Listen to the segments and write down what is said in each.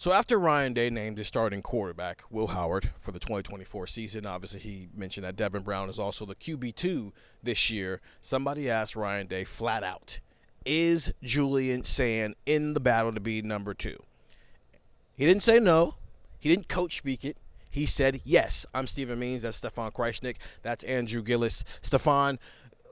So after Ryan Day named his starting quarterback, Will Howard, for the 2024 season, obviously he mentioned that Devin Brown is also the QB2 this year. Somebody asked Ryan Day flat out, is Julian Sayin in the battle to be number 2? He didn't say no. He didn't coach speak it. He said, yes, I'm Stephen Means. That's Stefan Krajisnik. That's Andrew Gillis. Stefan,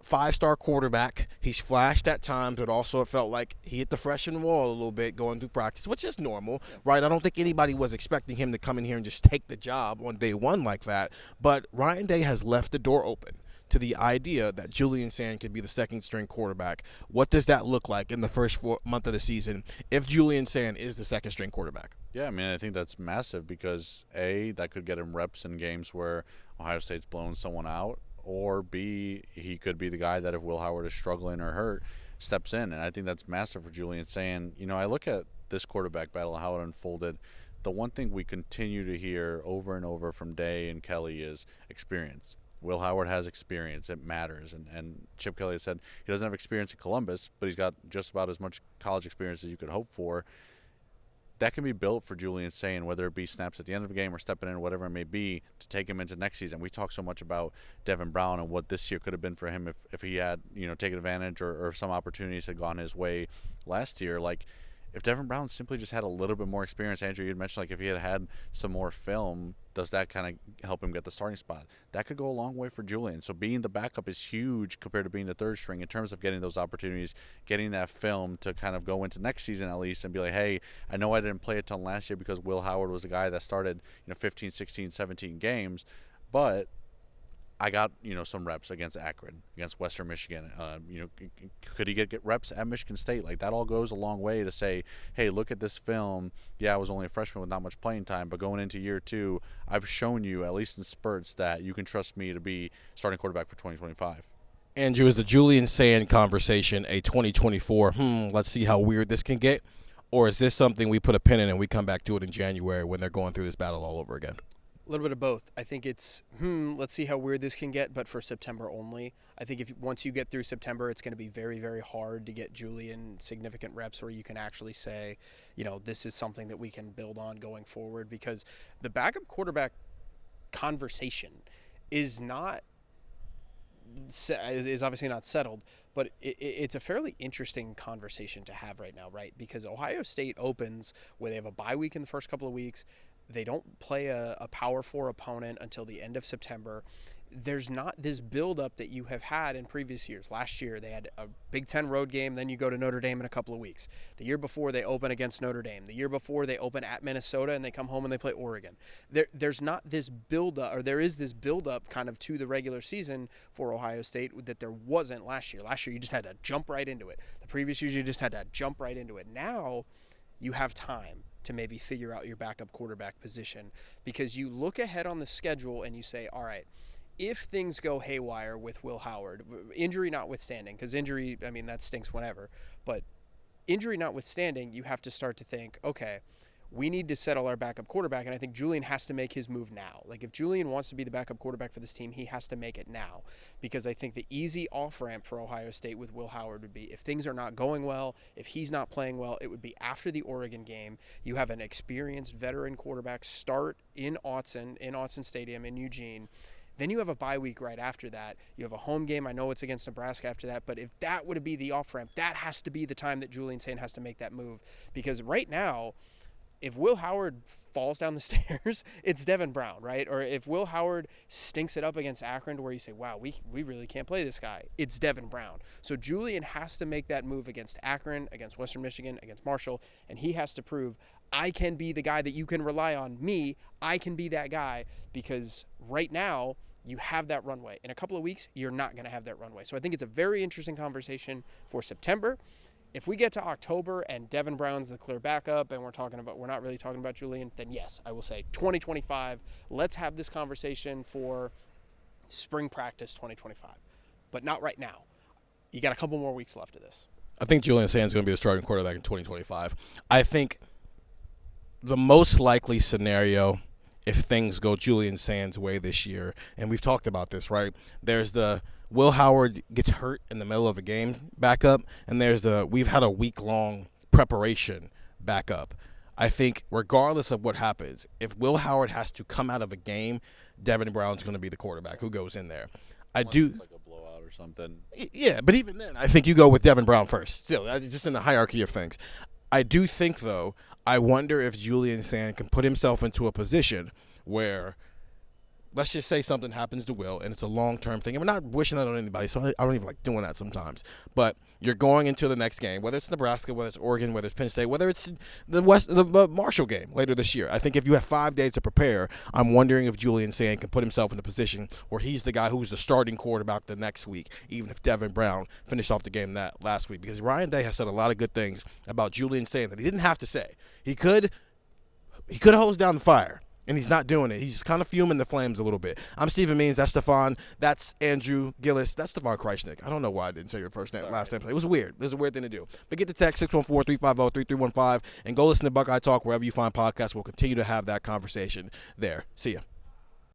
5-star quarterback. He's flashed at times, but also it felt like he hit the freshman wall a little bit going through practice, which is normal, right? I don't think anybody was expecting him to come in here and just take the job on day one like that. But Ryan Day has left the door open to the idea that Julian Sayin could be the second-string quarterback. What does that look like in the first month of the season if Julian Sayin is the second-string quarterback? Yeah, I mean, I think that's massive because, A, that could get him reps in games where Ohio State's blowing someone out, or B, he could be the guy that if Will Howard is struggling or hurt, steps in. And I think that's massive for Julian Sayin. You know, I look at this quarterback battle, how it unfolded. The one thing we continue to hear over and over from Day and Kelly is experience. Will Howard has experience. It matters. And Chip Kelly has said he doesn't have experience in Columbus, but he's got just about as much college experience as you could hope for. That can be built for Julian Sayin, whether it be snaps at the end of the game or stepping in, whatever it may be, to take him into next season. We talk so much about Devin Brown and what this year could have been for him if he had, taken advantage or if some opportunities had gone his way last year. Like, if Devin Brown simply just had a little bit more experience, Andrew, you'd mentioned, like, if he had some more film, does that kind of help him get the starting spot? That could go a long way for Julian. So being the backup is huge compared to being the third string in terms of getting those opportunities, getting that film to kind of go into next season at least and be like, hey, I know I didn't play a ton last year because Will Howard was a guy that started 15, 16, 17 games, but I got, some reps against Akron, against Western Michigan. Could he get reps at Michigan State? Like, that all goes a long way to say, hey, look at this film. Yeah, I was only a freshman with not much playing time, but going into year 2, I've shown you, at least in spurts, that you can trust me to be starting quarterback for 2025. Andrew, is the Julian Sayin conversation a 2024, let's see how weird this can get? Or is this something we put a pin in and we come back to it in January when they're going through this battle all over again? A little bit of both. I think it's, let's see how weird this can get, but for September only. I think once you get through September, it's going to be very, very hard to get Julian significant reps where you can actually say, this is something that we can build on going forward, because the backup quarterback conversation is obviously not settled, but it's a fairly interesting conversation to have right now, right? Because Ohio State opens where they have a bye week in the first couple of weeks. They don't play a Power 4 opponent until the end of September. There's not this buildup that you have had in previous years. Last year, they had a Big Ten road game, then you go to Notre Dame in a couple of weeks. The year before, they open against Notre Dame. The year before, they open at Minnesota, and they come home and they play Oregon. There's not this buildup, or there is this buildup kind of to the regular season for Ohio State that there wasn't last year. Last year, you just had to jump right into it. The previous years, you just had to jump right into it. Now, you have time to maybe figure out your backup quarterback position, because you look ahead on the schedule and you say, all right, if things go haywire with Will Howard, injury notwithstanding, because injury, that stinks whenever, but injury notwithstanding, you have to start to think, okay, we need to settle our backup quarterback, and I think Julian has to make his move now. Like, if Julian wants to be the backup quarterback for this team, he has to make it now, because I think the easy off-ramp for Ohio State with Will Howard would be, if things are not going well, if he's not playing well, it would be after the Oregon game. You have an experienced veteran quarterback start in Autzen Stadium in Eugene. Then you have a bye week right after that. You have a home game. I know it's against Nebraska after that, but if that would be the off-ramp, that has to be the time that Julian Sayin has to make that move, because right now, if Will Howard falls down the stairs, it's Devin Brown, right? Or if Will Howard stinks it up against Akron to where you say, wow, we really can't play this guy, it's Devin Brown. So Julian has to make that move against Akron, against Western Michigan, against Marshall, and he has to prove, I can be the guy that you can rely on. I can be that guy, because right now you have that runway. In a couple of weeks, you're not going to have that runway. So I think it's a very interesting conversation for September. If we get to October and Devin Brown's the clear backup and we're not really talking about Julian, then yes, I will say 2025, let's have this conversation for spring practice 2025. But not right now. You got a couple more weeks left of this. I think Julian Sayin is going to be the starting quarterback in 2025. I think the most likely scenario, if things go Julian Sayin's way this year, and we've talked about this, right? There's the Will Howard gets hurt in the middle of a game backup, and there's we've had a week-long preparation backup. I think regardless of what happens, if Will Howard has to come out of a game, Devin Brown's going to be the quarterback who goes in there. Unless it's like a blowout or something. Yeah, but even then, I think you go with Devin Brown first. Still, just in the hierarchy of things. I do think, though, I wonder if Julian Sayin can put himself into a position where, let's just say something happens to Will, and it's a long-term thing. I'm not wishing that on anybody, so I don't even like doing that sometimes. But you're going into the next game, whether it's Nebraska, whether it's Oregon, whether it's Penn State, whether it's the Marshall game later this year. I think if you have 5 days to prepare, I'm wondering if Julian Sayin can put himself in a position where he's the guy who's the starting quarterback the next week, even if Devin Brown finished off the game that last week. Because Ryan Day has said a lot of good things about Julian Sayin that he didn't have to say. He could hose down the fire. And he's not doing it. He's kind of fuming the flames a little bit. I'm Stephen Means. That's Stefan. That's Andrew Gillis. That's Stefan Krajisnik. I don't know why I didn't say your first name, last name. It was weird. It was a weird thing to do. But get the text 614-350-3315 and go listen to Buckeye Talk wherever you find podcasts. We'll continue to have that conversation there. See ya.